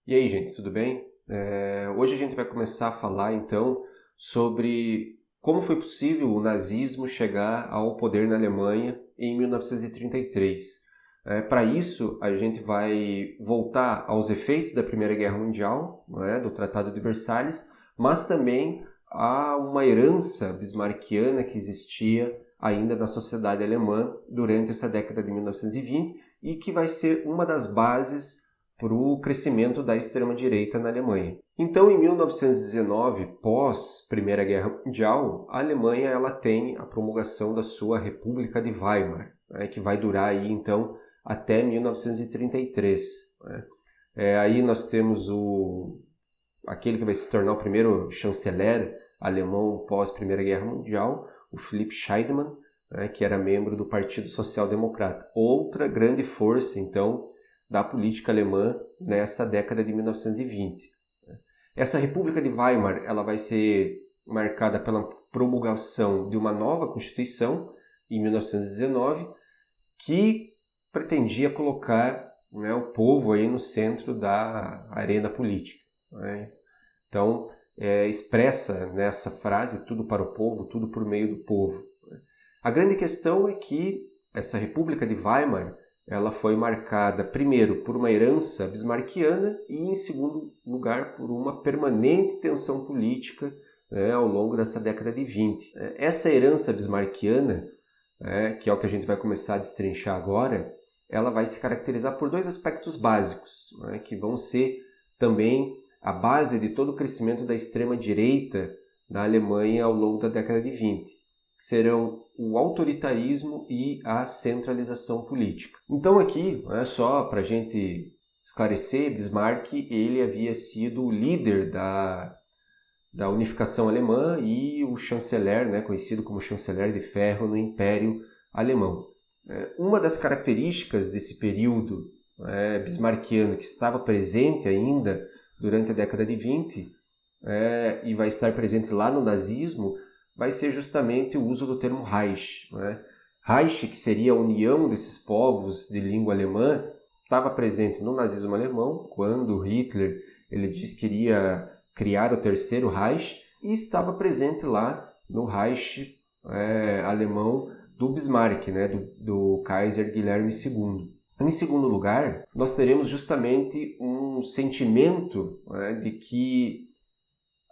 E aí, gente, tudo bem? Hoje a gente vai começar a falar, então, sobre como foi possível o nazismo chegar ao poder na Alemanha em 1933. Para isso, a gente vai voltar aos efeitos da Primeira Guerra Mundial, não é, do Tratado de Versalhes, mas também a uma herança bismarckiana que existia ainda na sociedade alemã durante essa década de 1920 e que vai ser uma das bases para o crescimento da extrema-direita na Alemanha. Então, em 1919, pós Primeira Guerra Mundial, a Alemanha ela tem a promulgação da sua República de Weimar, né, que vai durar aí, então, até 1933. Né? Aí nós temos aquele que vai se tornar o primeiro chanceler alemão pós Primeira Guerra Mundial, o Philipp Scheidemann, né, que era membro do Partido Social Democrata. Outra grande força, então, da política alemã nessa década de 1920. Essa República de Weimar ela vai ser marcada pela promulgação de uma nova Constituição em 1919 que pretendia colocar, né, o povo aí no centro da arena política. Né? Então, expressa nessa frase tudo para o povo, tudo por meio do povo. A grande questão é que essa República de Weimar ela foi marcada, primeiro, por uma herança bismarckiana e, em segundo lugar, por uma permanente tensão política, né, ao longo dessa década de 20. Essa herança bismarckiana, que é o que a gente vai começar a destrinchar agora, ela vai se caracterizar por dois aspectos básicos, né, que vão ser também a base de todo o crescimento da extrema-direita na Alemanha ao longo da década de 20. Serão o autoritarismo e a centralização política. Então aqui, só para a gente esclarecer, Bismarck ele havia sido o líder da unificação alemã e o chanceler, né, conhecido como chanceler de ferro no Império Alemão. Uma das características desse período bismarckiano que estava presente ainda durante a década de 20 e vai estar presente lá no nazismo vai ser justamente o uso do termo Reich. Né? Reich, que seria a união desses povos de língua alemã, estava presente no nazismo alemão, quando Hitler ele disse que iria criar o terceiro Reich, e estava presente lá no Reich alemão do Bismarck, né? do Kaiser Guilherme II. Em segundo lugar, nós teremos justamente um sentimento de que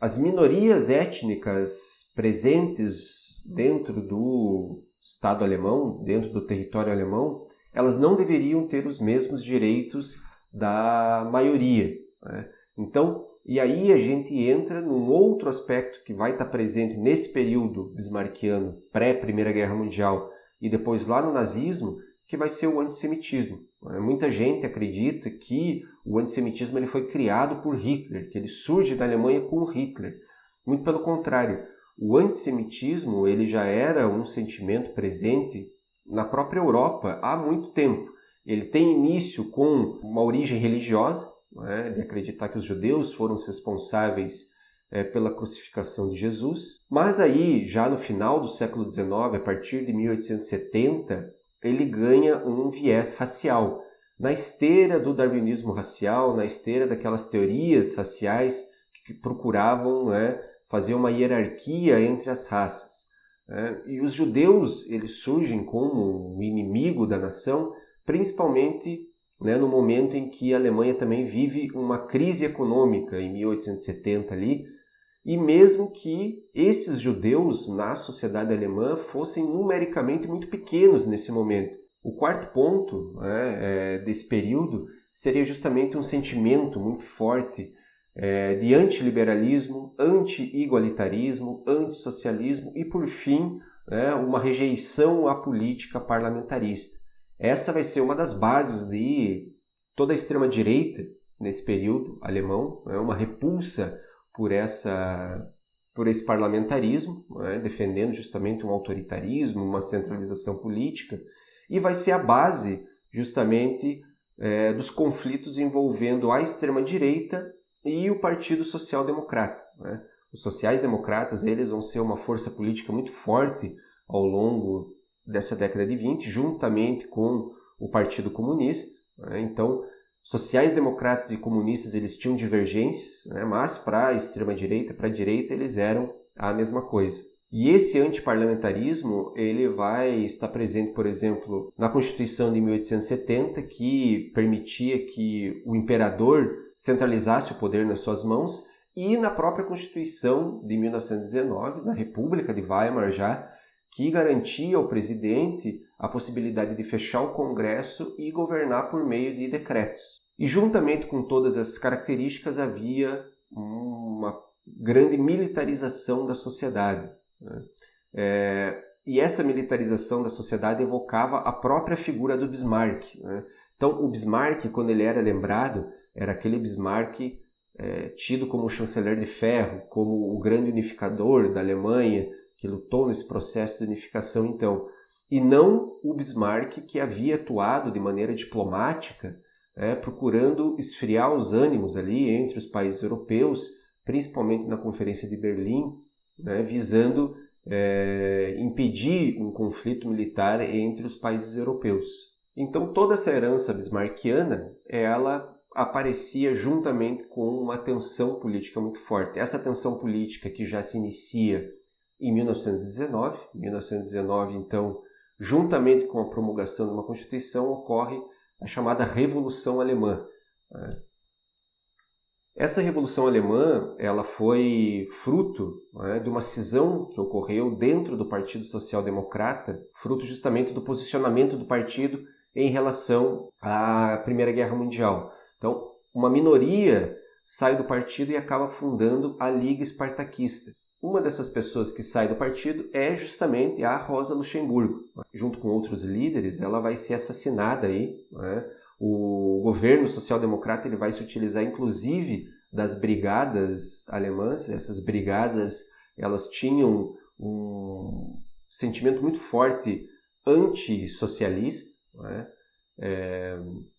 as minorias étnicas presentes dentro do Estado alemão, dentro do território alemão, elas não deveriam ter os mesmos direitos da maioria. Né? Então, e aí a gente entra num outro aspecto que vai estar presente nesse período bismarckiano, pré-Primeira Guerra Mundial, e depois lá no nazismo, que vai ser o antissemitismo. Muita gente acredita que o antissemitismo ele foi criado por Hitler, que ele surge da Alemanha com Hitler. Muito pelo contrário, o antissemitismo ele já era um sentimento presente na própria Europa há muito tempo. Ele tem início com uma origem religiosa, de acreditar que os judeus foram os responsáveis pela crucificação de Jesus. Mas aí, já no final do século XIX, a partir de 1870, ele ganha um viés racial. Na esteira do darwinismo racial, na esteira daquelas teorias raciais que procuravam fazer uma hierarquia entre as raças. E os judeus eles surgem como um inimigo da nação, principalmente no momento em que a Alemanha também vive uma crise econômica, em 1870 ali, e mesmo que esses judeus na sociedade alemã fossem numericamente muito pequenos nesse momento. O quarto ponto desse período seria justamente um sentimento muito forte de antiliberalismo, anti-igualitarismo, antissocialismo e, por fim, uma rejeição à política parlamentarista. Essa vai ser uma das bases de toda a extrema-direita nesse período alemão, uma repulsa por esse parlamentarismo, defendendo justamente um autoritarismo, uma centralização política, e vai ser a base justamente dos conflitos envolvendo a extrema-direita e o Partido Social Democrata. Os sociais-democratas eles vão ser uma força política muito forte ao longo dessa década de 20, juntamente com o Partido Comunista. Então, sociais-democratas e comunistas eles tinham divergências, né? Mas para a extrema-direita, para a direita, eles eram a mesma coisa. E esse antiparlamentarismo ele vai estar presente, por exemplo, na Constituição de 1870, que permitia que o imperador centralizasse o poder nas suas mãos, e na própria Constituição de 1919, na República de Weimar já, que garantia ao presidente a possibilidade de fechar o Congresso e governar por meio de decretos. E juntamente com todas essas características havia uma grande militarização da sociedade, né? E essa militarização da sociedade evocava a própria figura do Bismarck, né? Então o Bismarck, quando ele era lembrado, era aquele Bismarck tido como o chanceler de ferro, como o grande unificador da Alemanha, que lutou nesse processo de unificação, então, e não o Bismarck que havia atuado de maneira diplomática, procurando esfriar os ânimos ali entre os países europeus, principalmente na Conferência de Berlim, né, visando impedir um conflito militar entre os países europeus. Então, toda essa herança bismarckiana, ela aparecia juntamente com uma tensão política muito forte. Essa tensão política que já se inicia em 1919. 1919, então, juntamente com a promulgação de uma Constituição, ocorre a chamada Revolução Alemã. Essa Revolução Alemã ela foi fruto, né, de uma cisão que ocorreu dentro do Partido Social Democrata, fruto justamente do posicionamento do partido em relação à Primeira Guerra Mundial. Então, uma minoria sai do partido e acaba fundando a Liga Espartaquista. Uma dessas pessoas que sai do partido é justamente a Rosa Luxemburgo. Junto com outros líderes, ela vai ser assassinada aí, né? O governo social-democrata ele vai se utilizar inclusive das brigadas alemãs. Essas brigadas elas tinham um sentimento muito forte antissocialista, né?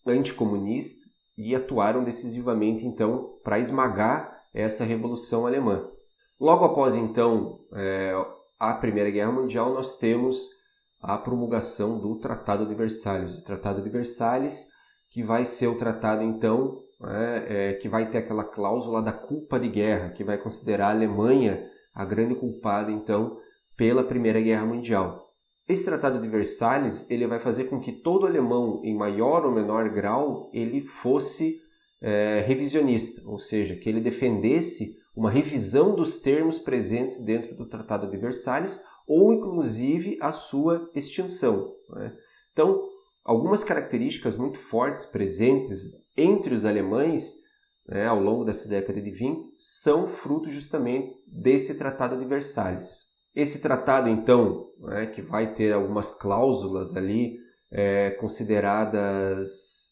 Anticomunista, e atuaram decisivamente então para esmagar essa Revolução Alemã. Logo após então a Primeira Guerra Mundial, nós temos a promulgação do Tratado de Versalhes. O Tratado de Versalhes, que vai ser o tratado, então, que vai ter aquela cláusula da culpa de guerra, que vai considerar a Alemanha a grande culpada, então, pela Primeira Guerra Mundial. Esse Tratado de Versalhes ele vai fazer com que todo alemão, em maior ou menor grau, ele fosse revisionista, ou seja, que ele defendesse uma revisão dos termos presentes dentro do Tratado de Versalhes, ou, inclusive, a sua extinção, né? Então, algumas características muito fortes presentes entre os alemães, né, ao longo dessa década de 20 são fruto justamente desse Tratado de Versalhes. Esse tratado, então, né, que vai ter algumas cláusulas ali consideradas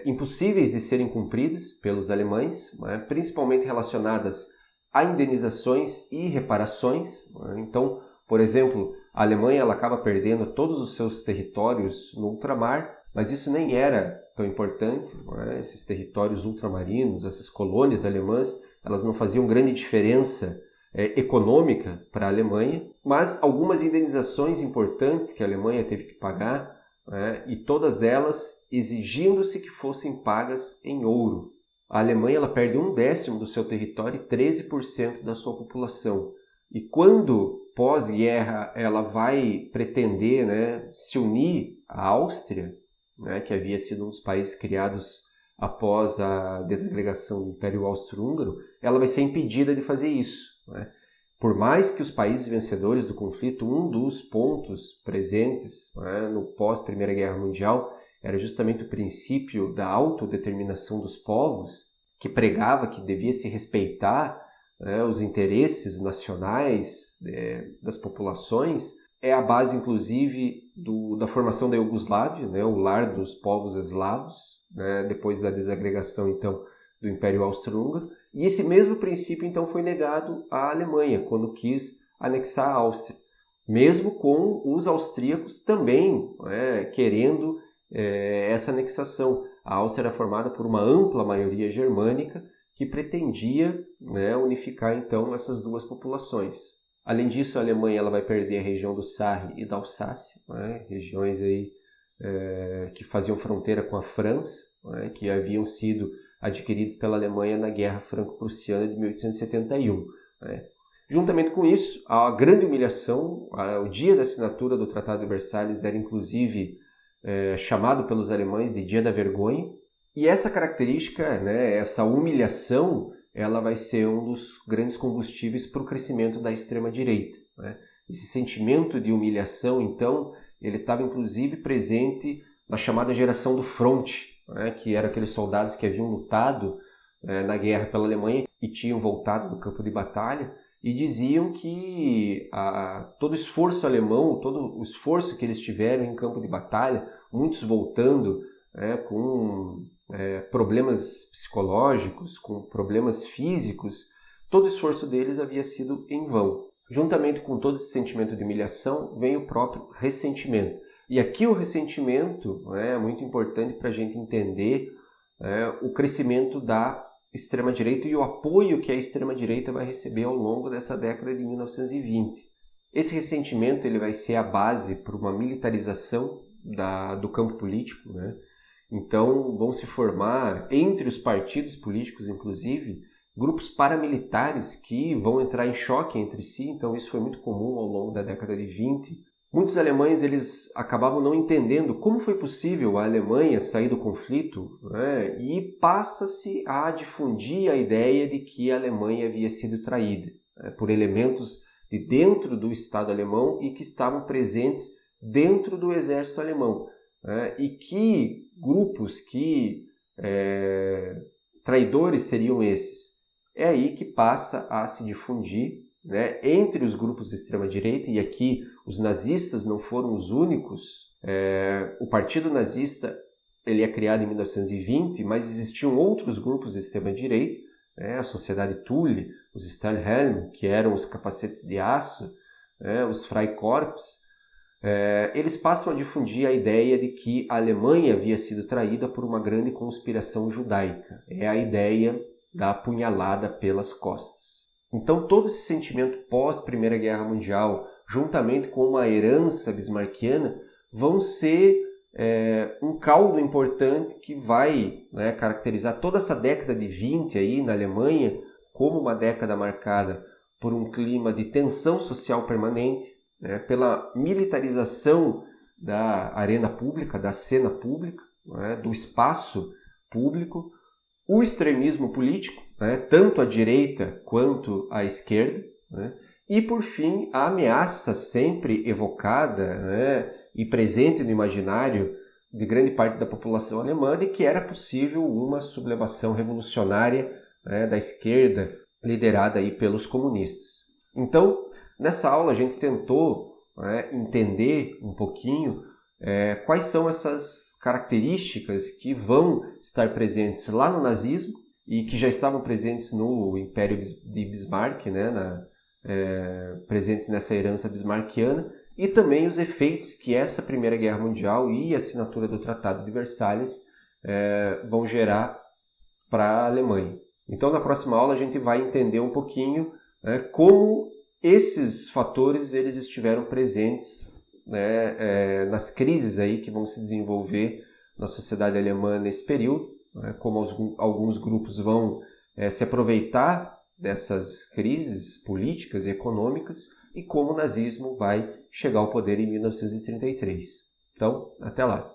impossíveis de serem cumpridas pelos alemães, né, principalmente relacionadas a indenizações e reparações, né? Então, por exemplo, a Alemanha ela acaba perdendo todos os seus territórios no ultramar, mas isso nem era tão importante, né? Esses territórios ultramarinos, essas colônias alemãs, elas não faziam grande diferença econômica para a Alemanha, mas algumas indenizações importantes que a Alemanha teve que pagar, né? E todas elas exigindo-se que fossem pagas em ouro. A Alemanha ela perde 1/10 do seu território e 13% da sua população. E quando pós-guerra ela vai pretender, né, se unir à Áustria, né, que havia sido um dos países criados após a desagregação do Império Austro-Húngaro, ela vai ser impedida de fazer isso, né? Por mais que os países vencedores do conflito, um dos pontos presentes, né, no pós-Primeira Guerra Mundial era justamente o princípio da autodeterminação dos povos, que pregava que devia se respeitar os interesses nacionais das populações, é a base, inclusive, da formação da Iugoslávia, né, o lar dos povos eslavos, né, depois da desagregação, então, do Império Austro-Húngaro. E esse mesmo princípio, então, foi negado à Alemanha, quando quis anexar a Áustria, mesmo com os austríacos também querendo essa anexação. A Áustria era formada por uma ampla maioria germânica, que pretendia, né, unificar então essas duas populações. Além disso, a Alemanha ela vai perder a região do Sarre e da Alsácia, né, regiões aí, que faziam fronteira com a França, né, que haviam sido adquiridos pela Alemanha na Guerra Franco-Prussiana de 1871. Né. Juntamente com isso, a grande humilhação, o dia da assinatura do Tratado de Versalhes era inclusive chamado pelos alemães de Dia da Vergonha, e essa característica, né, essa humilhação, ela vai ser um dos grandes combustíveis para o crescimento da extrema-direita. Né. Esse sentimento de humilhação, então, ele estava inclusive presente na chamada geração do fronte, né, que eram aqueles soldados que haviam lutado na guerra pela Alemanha e tinham voltado do campo de batalha, e diziam que todo o esforço alemão, todo o esforço que eles tiveram em campo de batalha, muitos voltando com problemas psicológicos, com problemas físicos, todo o esforço deles havia sido em vão. Juntamente com todo esse sentimento de humilhação, vem o próprio ressentimento. E aqui o ressentimento é muito importante para a gente entender o crescimento da extrema-direita e o apoio que a extrema-direita vai receber ao longo dessa década de 1920. Esse ressentimento ele vai ser a base para uma militarização do campo político. Né? Então vão se formar, entre os partidos políticos inclusive, grupos paramilitares que vão entrar em choque entre si. Então isso foi muito comum ao longo da década de 20. Muitos alemães eles acabavam não entendendo como foi possível a Alemanha sair do conflito, né? E passa-se a difundir a ideia de que a Alemanha havia sido traída por elementos de dentro do Estado alemão e que estavam presentes dentro do exército alemão. E que grupos, traidores seriam esses? É aí que passa a se difundir, né, entre os grupos de extrema-direita, e aqui os nazistas não foram os únicos. O Partido Nazista ele é criado em 1920, mas existiam outros grupos de extrema-direita, a Sociedade Thule, os Stahlhelm, que eram os capacetes de aço, os Freikorps. Eles passam a difundir a ideia de que a Alemanha havia sido traída por uma grande conspiração judaica. É a ideia da apunhalada pelas costas. Então, todo esse sentimento pós-Primeira Guerra Mundial, juntamente com uma herança bismarckiana, vão ser um caldo importante que vai caracterizar toda essa década de 20 aí na Alemanha como uma década marcada por um clima de tensão social permanente, pela militarização da arena pública, da cena pública, do espaço público, o extremismo político, tanto à direita quanto à esquerda, e, por fim, a ameaça sempre evocada e presente no imaginário de grande parte da população alemã de que era possível uma sublevação revolucionária da esquerda, liderada aí pelos comunistas. Então, nessa aula a gente tentou entender um pouquinho quais são essas características que vão estar presentes lá no nazismo e que já estavam presentes no Império de Bismarck, presentes nessa herança bismarckiana, e também os efeitos que essa Primeira Guerra Mundial e a assinatura do Tratado de Versalhes vão gerar para a Alemanha. Então, na próxima aula, a gente vai entender um pouquinho como esses fatores eles estiveram presentes nas crises aí que vão se desenvolver na sociedade alemã nesse período, como alguns grupos vão se aproveitar dessas crises políticas e econômicas e como o nazismo vai chegar ao poder em 1933. Então, até lá!